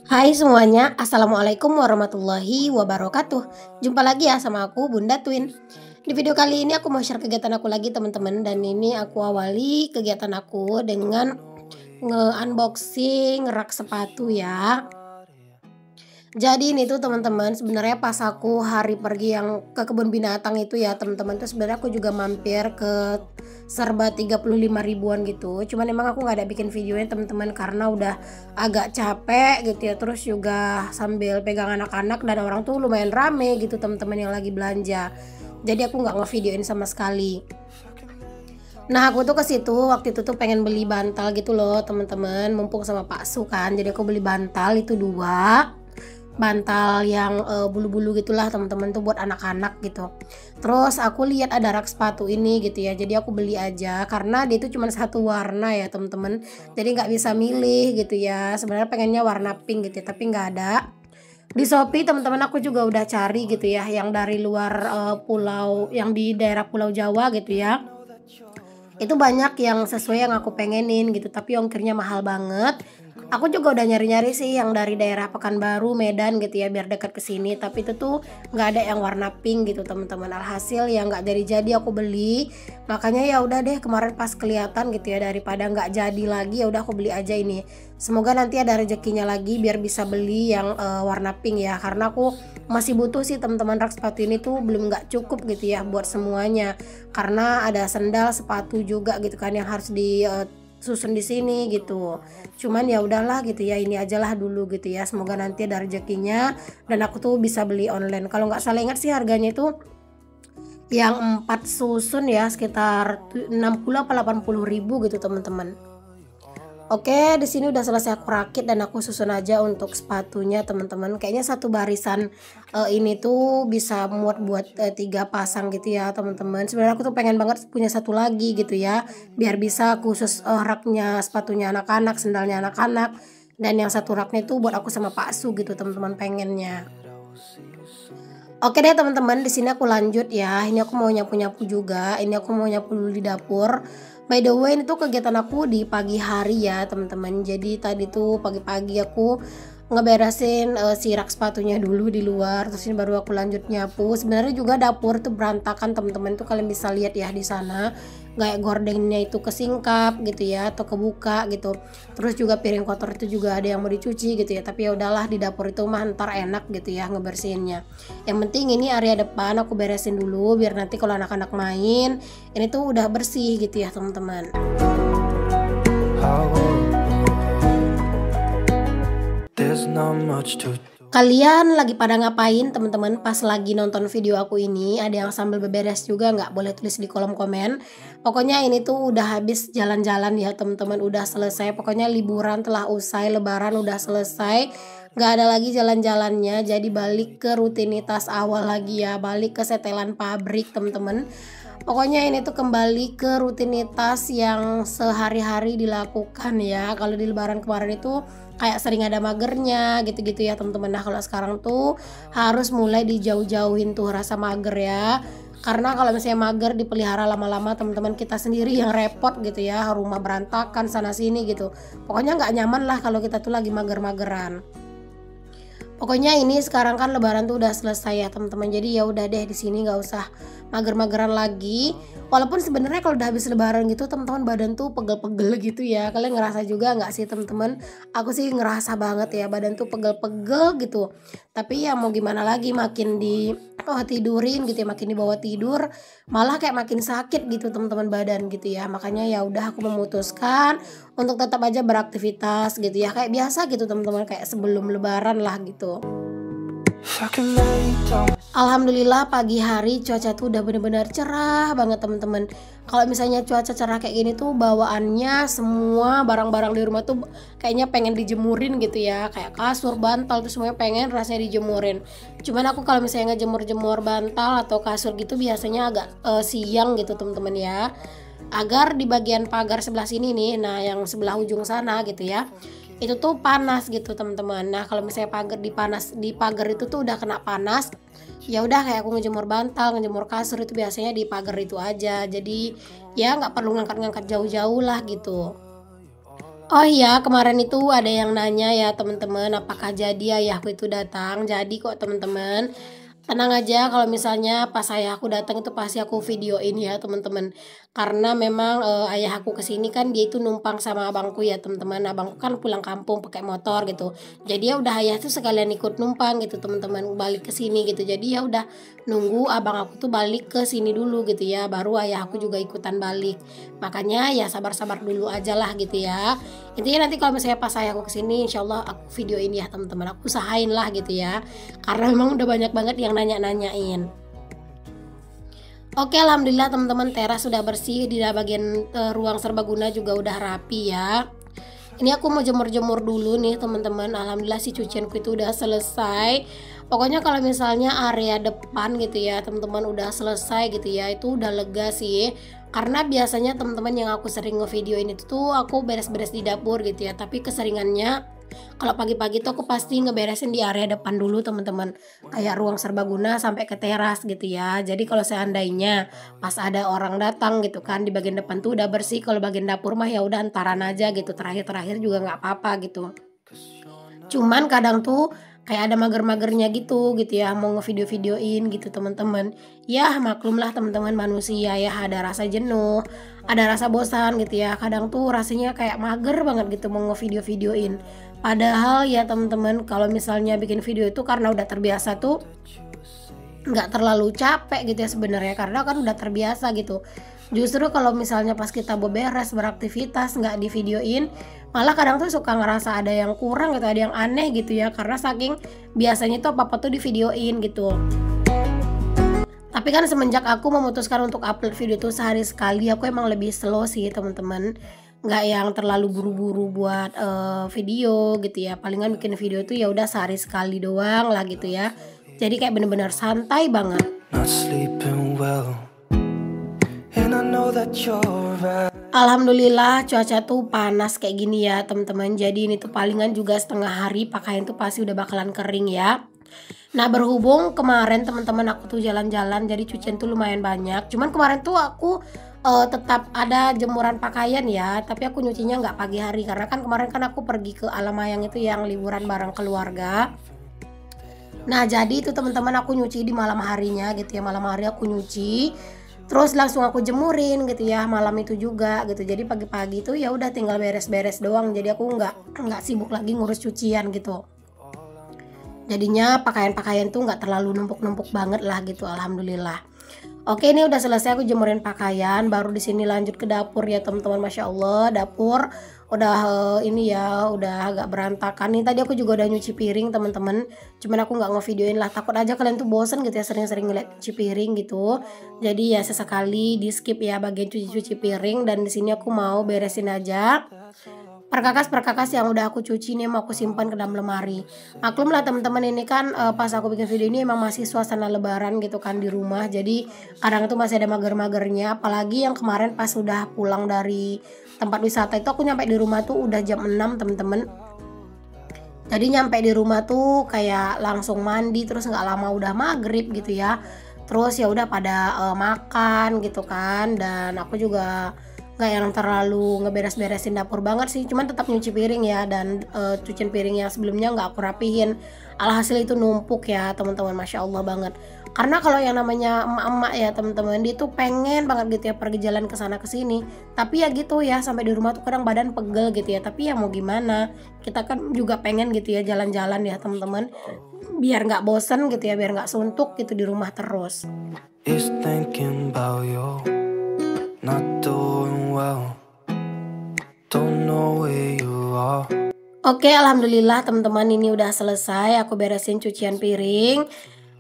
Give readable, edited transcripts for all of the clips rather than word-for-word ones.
Hai semuanya, Assalamualaikum warahmatullahi wabarakatuh. Jumpa lagi ya sama aku Bunda Twin. Di video kali ini aku mau share kegiatan aku lagi teman-teman. Dan ini aku awali kegiatan aku dengan nge-unboxing rak sepatu ya. Jadi ini tuh teman-teman, sebenarnya pas aku hari pergi yang ke kebun binatang itu ya teman-teman, tuh sebenarnya aku juga mampir ke serba 35 ribuan gitu. Cuman emang aku nggak ada bikin videonya teman-teman karena udah agak capek gitu ya. Terus juga sambil pegang anak-anak dan orang tuh lumayan rame gitu teman-teman yang lagi belanja. Jadi aku nggak ngevideoin sama sekali. Nah aku tuh ke situ waktu itu tuh pengen beli bantal gitu loh teman-teman, mumpung sama Pak Su kan. Jadi aku beli bantal itu dua bantal yang bulu-bulu gitulah teman-teman, tuh buat anak-anak gitu. Terus aku lihat ada rak sepatu ini gitu ya, jadi aku beli aja karena dia itu cuma satu warna ya teman-teman, jadi nggak bisa milih gitu ya. Sebenarnya pengennya warna pink gitu ya, tapi nggak ada di Shopee teman-teman. Aku juga udah cari gitu ya yang dari luar pulau, yang di daerah Pulau Jawa gitu ya, itu banyak yang sesuai yang aku pengenin gitu, tapi ongkirnya mahal banget. Aku juga udah nyari-nyari sih yang dari daerah Pekanbaru, Medan gitu ya, biar dekat ke sini, tapi itu tuh nggak ada yang warna pink gitu teman-teman. Alhasil yang nggak jadi aku beli. Makanya ya udah deh, kemarin pas kelihatan gitu ya, daripada nggak jadi lagi ya udah aku beli aja ini. Semoga nanti ada rezekinya lagi biar bisa beli yang warna pink ya, karena aku masih butuh sih teman-teman. Rak sepatu ini tuh belum nggak cukup gitu ya buat semuanya, karena ada sendal, sepatu juga gitu kan yang harus susun di sini gitu. Cuman ya udahlah gitu ya, ini ajalah dulu gitu ya. Semoga nanti ada rezekinya dan aku tuh bisa beli online. Kalau nggak salah ingat sih harganya itu yang 4 susun ya sekitar 60 apa 80 ribu gitu teman-teman. Oke, di sini udah selesai aku rakit dan aku susun aja untuk sepatunya teman-teman. Kayaknya satu barisan ini tuh bisa muat buat 3 pasang gitu ya teman-teman. Sebenarnya aku tuh pengen banget punya satu lagi gitu ya, biar bisa khusus raknya sepatunya anak-anak, sendalnya anak-anak, dan yang satu raknya tuh buat aku sama Pak Su gitu teman-teman pengennya. Oke deh teman-teman, di sini aku lanjut ya. Ini aku mau nyapu-nyapu juga. Ini aku mau nyapu dulu di dapur. By the way, ini tuh kegiatan aku di pagi hari ya teman-teman. Jadi tadi tuh pagi-pagi aku ngeberesin si rak sepatunya dulu di luar. Terus ini baru aku lanjut nyapu. Sebenarnya juga dapur tuh berantakan teman-teman, tuh kalian bisa lihat ya di sana. Kayak gordengnya itu kesingkap gitu ya, atau kebuka gitu. Terus juga piring kotor itu juga ada yang mau dicuci gitu ya. Tapi ya udahlah, di dapur itu mah ntar enak gitu ya ngebersihinnya. Yang penting ini area depan aku beresin dulu biar nanti kalau anak-anak main ini tuh udah bersih gitu ya teman-teman. Kalian lagi pada ngapain teman-teman pas lagi nonton video aku ini? Ada yang sambil beberes juga nggak? Boleh tulis di kolom komen. Pokoknya ini tuh udah habis jalan-jalan ya teman-teman, udah selesai. Pokoknya liburan telah usai, lebaran udah selesai. Nggak ada lagi jalan-jalannya, jadi balik ke rutinitas awal lagi ya, balik ke setelan pabrik teman-teman. Pokoknya ini tuh kembali ke rutinitas yang sehari-hari dilakukan ya. Kalau di lebaran kemarin itu kayak sering ada magernya gitu-gitu ya teman-teman. Nah kalau sekarang tuh harus mulai dijauh-jauhin tuh rasa mager ya. Karena kalau misalnya mager dipelihara lama-lama teman-teman, kita sendiri yang repot gitu ya. Rumah berantakan sana sini gitu. Pokoknya nggak nyaman lah kalau kita tuh lagi mager-mageran. Pokoknya ini sekarang kan lebaran tuh udah selesai ya teman-teman. Jadi ya udah deh, di sini nggak usah mager-mageran lagi. Walaupun sebenarnya kalau udah habis lebaran gitu teman-teman, badan tuh pegel-pegel gitu ya. Kalian ngerasa juga nggak sih teman-teman? Aku sih ngerasa banget ya, badan tuh pegel-pegel gitu. Tapi ya mau gimana lagi, makin di tidurin gitu ya, makin dibawa tidur malah kayak makin sakit gitu teman-teman badan gitu ya. Makanya ya udah aku memutuskan untuk tetap aja beraktivitas gitu ya, kayak biasa gitu teman-teman, kayak sebelum lebaran lah gitu. Alhamdulillah pagi hari cuaca tuh udah bener-bener cerah banget teman-teman. Kalau misalnya cuaca cerah kayak gini tuh bawaannya semua barang-barang di rumah tuh kayaknya pengen dijemurin gitu ya, kayak kasur, bantal tuh semuanya pengen rasanya dijemurin. Cuman aku kalau misalnya ngejemur-jemur bantal atau kasur gitu biasanya agak siang gitu teman-teman ya, agar di bagian pagar sebelah sini nih, nah yang sebelah ujung sana gitu ya, itu tuh panas gitu teman-teman. Nah kalau misalnya di pagar itu tuh udah kena panas, ya udah kayak aku ngejemur bantal, ngejemur kasur itu biasanya di pagar itu aja. Jadi ya nggak perlu ngangkat-ngangkat jauh-jauh lah gitu. Oh iya, kemarin itu ada yang nanya ya teman-teman, apakah jadi ayahku itu datang? Jadi kok teman-teman. Tenang aja kalau misalnya pas ayahku datang itu pasti aku videoin ya teman-teman. Karena memang ayah aku kesini kan dia itu numpang sama abangku ya teman-teman. Abangku kan pulang kampung pakai motor gitu. Jadi ya udah ayah tuh sekalian ikut numpang gitu teman-teman, balik ke sini gitu. Jadi ya udah nunggu abang aku tuh balik ke sini dulu gitu ya. Baru ayah aku juga ikutan balik. Makanya ya sabar-sabar dulu aja lah gitu ya. Intinya nanti kalau misalnya pas ayahku kesini insya Allah aku videoin ya teman-teman. Aku usahain lah gitu ya. Karena memang udah banyak banget yang nanya-nanyain. Oke, alhamdulillah teman-teman, teras sudah bersih, di bagian ruang serbaguna juga udah rapi ya. Ini aku mau jemur-jemur dulu nih teman-teman. Alhamdulillah si cucianku itu udah selesai. Pokoknya kalau misalnya area depan gitu ya teman-teman udah selesai gitu ya, itu udah lega sih. Karena biasanya teman-teman yang aku sering ngevideoin itu tuh aku beres-beres di dapur gitu ya. Tapi keseringannya kalau pagi-pagi tuh aku pasti ngeberesin di area depan dulu teman-teman. Kayak ruang serbaguna sampai ke teras gitu ya. Jadi kalau seandainya pas ada orang datang gitu kan di bagian depan tuh udah bersih, kalau bagian dapur mah ya udah antaran aja gitu, terakhir-terakhir juga nggak apa-apa gitu. Cuman kadang tuh kayak ada mager-magernya gitu ya mau ngevideo-videoin gitu teman-teman. Ya maklumlah teman-teman, manusia ya ada rasa jenuh, ada rasa bosan gitu ya. Kadang tuh rasanya kayak mager banget gitu mau ngevideo-videoin. Padahal ya teman-teman, kalau misalnya bikin video itu karena udah terbiasa tuh nggak terlalu capek gitu ya sebenarnya, karena kan udah terbiasa gitu. Justru kalau misalnya pas kita beberes beraktivitas nggak di videoin, malah kadang tuh suka ngerasa ada yang kurang gitu, ada yang aneh gitu ya, karena saking biasanya tuh apa-apa tuh di videoin gitu. Tapi kan semenjak aku memutuskan untuk upload video tuh sehari sekali, aku emang lebih slow sih teman-teman, nggak yang terlalu buru-buru buat video gitu ya. Palingan bikin video tuh ya udah sehari sekali doang lah gitu ya. Jadi kayak bener-bener santai banget. Alhamdulillah cuaca tuh panas kayak gini ya teman-teman. Jadi ini tuh palingan juga setengah hari pakaian tuh pasti udah bakalan kering ya. Nah berhubung kemarin teman-teman aku tuh jalan-jalan, jadi cucian tuh lumayan banyak. Cuman kemarin tuh aku tetap ada jemuran pakaian ya, tapi aku nyucinya nggak pagi hari karena kan kemarin kan aku pergi ke Alamayang itu yang liburan bareng keluarga. Nah jadi itu teman-teman aku nyuci di malam harinya gitu ya, malam hari aku nyuci terus langsung aku jemurin gitu ya malam itu juga gitu. Jadi pagi-pagi tuh ya udah tinggal beres-beres doang, jadi aku nggak sibuk lagi ngurus cucian gitu. Jadinya pakaian-pakaian tuh nggak terlalu numpuk-numpuk banget lah gitu, alhamdulillah. Oke, ini udah selesai aku jemurin pakaian, baru di sini lanjut ke dapur ya teman-teman. Masya Allah dapur udah ini ya udah agak berantakan nih. Tadi aku juga udah nyuci piring teman-teman, cuman aku nggak ngevideoin lah, takut aja kalian tuh bosen gitu ya sering-sering ngeliat cuci piring gitu. Jadi ya sesekali di skip ya bagian cuci-cuci piring, dan di sini aku mau beresin aja perkakas yang udah aku cuci nih, mau aku simpan ke dalam lemari. Maklum lah teman-teman, ini kan pas aku bikin video ini emang masih suasana lebaran gitu kan di rumah, jadi kadang tuh masih ada mager-magernya. Apalagi yang kemarin pas sudah pulang dari tempat wisata itu aku nyampe di rumah tuh udah jam 6 teman-teman. Jadi nyampe di rumah tuh kayak langsung mandi, terus nggak lama udah maghrib gitu ya. Terus ya udah pada makan gitu kan, dan aku juga nggak yang terlalu ngeberes-beresin dapur banget sih, cuman tetap nyuci piring ya, dan cucian piring yang sebelumnya nggak aku rapihin, alhasil itu numpuk ya teman-teman. Masya Allah banget, karena kalau yang namanya emak-emak ya teman-teman, dia tuh pengen banget gitu ya pergi jalan ke sana ke sini, tapi ya gitu ya sampai di rumah tuh kadang badan pegel gitu ya. Tapi ya mau gimana, kita kan juga pengen gitu ya jalan-jalan ya teman-teman, biar nggak bosen gitu ya, biar nggak suntuk gitu di rumah terus. Not doing well. Don't know where you are. Oke, alhamdulillah teman-teman, ini udah selesai aku beresin cucian piring.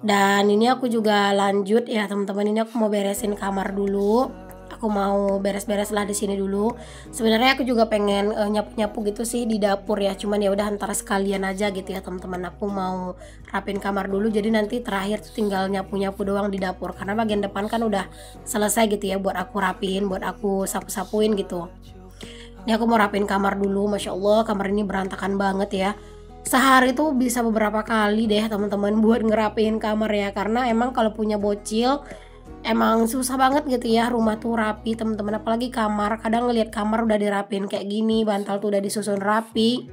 Dan ini aku juga lanjut ya teman-teman, ini aku mau beresin kamar dulu. Aku mau beres-beres lah di sini dulu. Sebenarnya aku juga pengen nyapu-nyapu gitu sih di dapur ya, cuman ya udah antara sekalian aja gitu ya teman-teman. Aku mau rapin kamar dulu, jadi nanti terakhir tuh tinggal nyapu-nyapu doang di dapur, karena bagian depan kan udah selesai gitu ya buat aku rapin, buat aku sapu-sapuin gitu. Ini aku mau rapin kamar dulu. Masya Allah kamar ini berantakan banget ya. Sehari tuh bisa beberapa kali deh teman-teman buat ngerapiin kamar ya, karena emang kalau punya bocil emang susah banget gitu ya rumah tuh rapi teman-teman, apalagi kamar. Kadang ngelihat kamar udah dirapiin kayak gini, bantal tuh udah disusun rapi,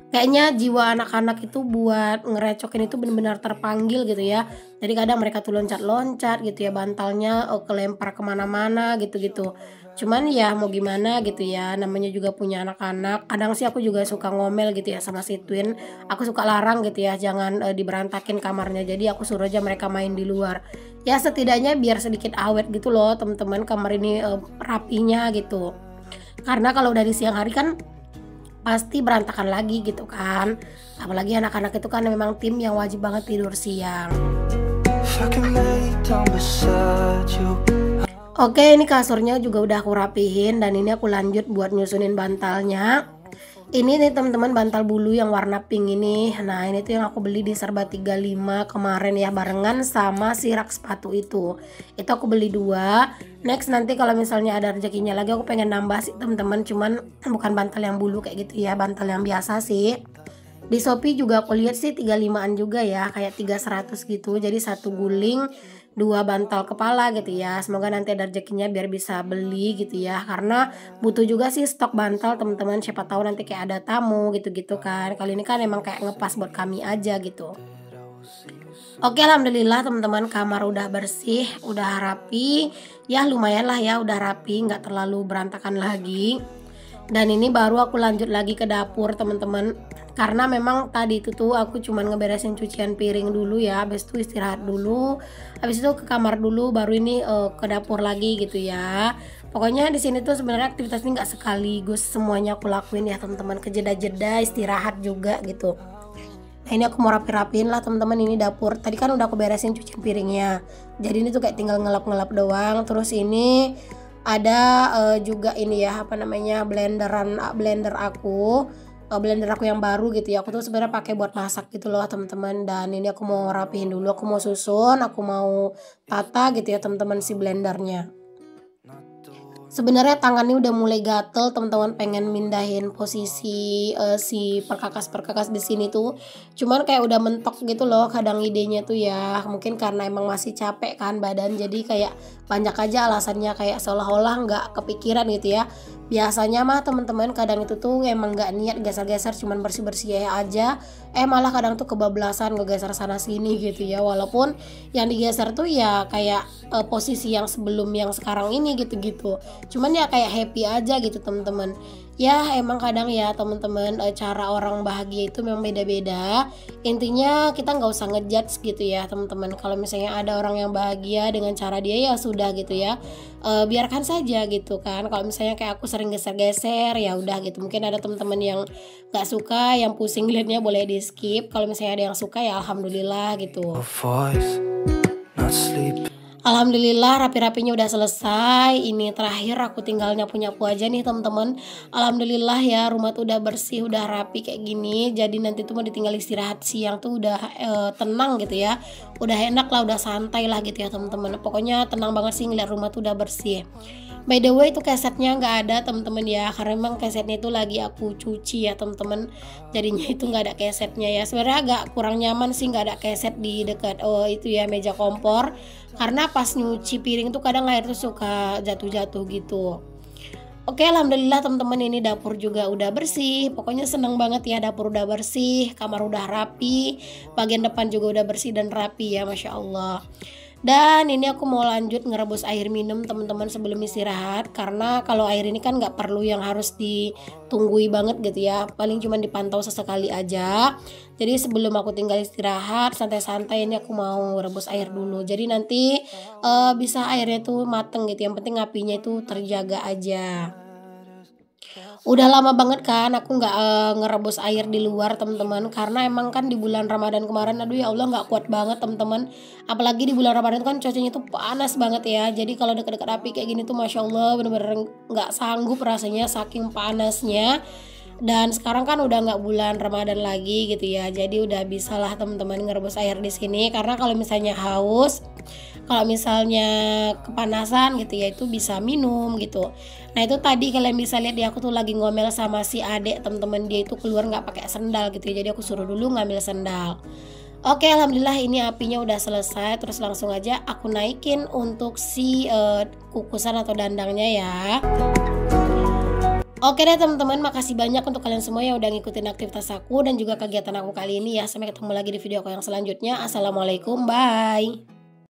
kayaknya jiwa anak-anak itu buat ngerecokin itu benar-benar terpanggil gitu ya. Jadi kadang mereka tuh loncat-loncat gitu ya, bantalnya kelempar kemana-mana gitu-gitu. Cuman ya mau gimana gitu ya, namanya juga punya anak-anak. Kadang sih aku juga suka ngomel gitu ya sama si Twin. Aku suka larang gitu ya, jangan diberantakin kamarnya. Jadi aku suruh aja mereka main di luar. Ya setidaknya biar sedikit awet gitu loh teman-teman, kamar ini rapinya gitu. Karena kalau udah di siang hari kan pasti berantakan lagi gitu kan. Apalagi anak-anak itu kan memang tim yang wajib banget tidur siang. Oke, ini kasurnya juga udah aku rapihin dan ini aku lanjut buat nyusunin bantalnya. Ini nih teman-teman bantal bulu yang warna pink ini. Nah, ini tuh yang aku beli di Serba 35 kemarin ya, barengan sama si rak sepatu itu. Itu aku beli 2. Next nanti kalau misalnya ada rezekinya lagi aku pengen nambah sih teman-teman, cuman bukan bantal yang bulu kayak gitu ya, bantal yang biasa sih. Di Shopee juga aku lihat sih 35-an juga ya, kayak 300 gitu. Jadi satu guling 2 bantal kepala gitu ya. Semoga nanti ada rezekinya biar bisa beli gitu ya. Karena butuh juga sih stok bantal teman-teman. Siapa tahu nanti kayak ada tamu gitu-gitu kan. Kali ini kan emang kayak ngepas buat kami aja gitu. Oke, alhamdulillah teman-teman, kamar udah bersih, udah rapi. Ya lumayan lah ya, udah rapi, nggak terlalu berantakan lagi. Dan ini baru aku lanjut lagi ke dapur teman-teman, karena memang tadi itu tuh aku cuman ngeberesin cucian piring dulu ya, habis itu istirahat dulu, habis itu ke kamar dulu, baru ini ke dapur lagi gitu ya. Pokoknya di sini tuh sebenarnya aktivitas ini nggak sekaligus semuanya aku lakuin ya teman-teman, kejeda-jeda istirahat juga gitu. Nah ini aku mau rapi-rapiin lah teman-teman, ini dapur tadi kan udah aku beresin cucian piringnya, jadi ini tuh kayak tinggal ngelap-ngelap doang. Terus ini ada juga ini ya apa namanya blender aku yang baru gitu ya. Aku tuh sebenarnya pakai buat masak gitu loh teman-teman, dan ini aku mau rapihin dulu, aku mau susun, aku mau tata gitu ya teman-teman si blendernya. Sebenarnya tangannya udah mulai gatel teman-teman, pengen mindahin posisi si perkakas di sini tuh. Cuman kayak udah mentok gitu loh kadang idenya tuh ya. Mungkin karena emang masih capek kan badan, jadi kayak banyak aja alasannya, kayak seolah-olah nggak kepikiran gitu ya. Biasanya mah teman-teman kadang itu tuh emang nggak niat geser-geser, cuman bersih-bersih aja. Malah kadang tuh kebablasan ngegeser sana sini gitu ya. Walaupun yang digeser tuh ya kayak posisi yang sebelum yang sekarang ini gitu-gitu. Cuman ya kayak happy aja gitu teman-teman. Ya emang kadang ya teman-teman, cara orang bahagia itu memang beda-beda. Intinya kita nggak usah ngejudge gitu ya teman-teman. Kalau misalnya ada orang yang bahagia dengan cara dia ya sudah gitu ya, biarkan saja gitu kan. Kalau misalnya kayak aku sering geser-geser ya udah gitu. Mungkin ada teman-teman yang nggak suka, yang pusing liatnya boleh di skip. Kalau misalnya ada yang suka ya alhamdulillah gitu. Alhamdulillah rapi-rapinya udah selesai. Ini terakhir aku tinggal nyapu-nyapu aja nih teman-teman. Alhamdulillah ya rumah tuh udah bersih, udah rapi kayak gini. Jadi nanti tuh mau ditinggal istirahat siang tuh udah tenang gitu ya. Udah enak lah, udah santai lah gitu ya teman-teman. Pokoknya tenang banget sih ngeliat rumah tuh udah bersih. By the way itu kesetnya nggak ada teman-teman ya, karena memang kesetnya itu lagi aku cuci ya teman-teman. Jadinya itu nggak ada kesetnya ya. Sebenarnya agak kurang nyaman sih nggak ada keset di dekat itu ya meja kompor. Karena pas nyuci piring tuh kadang air tuh suka jatuh-jatuh gitu. Oke, alhamdulillah teman-teman, ini dapur juga udah bersih. Pokoknya seneng banget ya, dapur udah bersih, kamar udah rapi, bagian depan juga udah bersih dan rapi ya, Masya Allah. Dan ini aku mau lanjut ngerebus air minum teman-teman sebelum istirahat, karena kalau air ini kan nggak perlu yang harus ditunggui banget gitu ya, paling cuma dipantau sesekali aja. Jadi sebelum aku tinggal istirahat santai-santai, ini aku mau rebus air dulu, jadi nanti bisa airnya tuh mateng gitu, yang penting apinya itu terjaga aja. Udah lama banget kan aku nggak ngerebus air di luar teman-teman, karena emang kan di bulan Ramadan kemarin aduh ya Allah nggak kuat banget teman-teman. Apalagi di bulan Ramadan kan cuacanya tuh panas banget ya, jadi kalau deket-deket api kayak gini tuh Masya Allah bener-bener nggak sanggup rasanya saking panasnya. Dan sekarang kan udah nggak bulan Ramadan lagi gitu ya, jadi udah bisa lah teman-teman ngerebus air di sini, karena kalau misalnya haus, kalau misalnya kepanasan gitu ya itu bisa minum gitu. Nah itu tadi kalian bisa lihat ya, aku tuh lagi ngomel sama si adek teman-teman, dia itu keluar nggak pakai sendal gitu ya, jadi aku suruh dulu ngambil sendal. Oke, alhamdulillah ini apinya udah selesai, terus langsung aja aku naikin untuk si kukusan atau dandangnya ya. Oke deh teman-teman, makasih banyak untuk kalian semua yang udah ngikutin aktivitas aku dan juga kegiatan aku kali ini ya. Sampai ketemu lagi di video aku yang selanjutnya. Assalamualaikum, bye.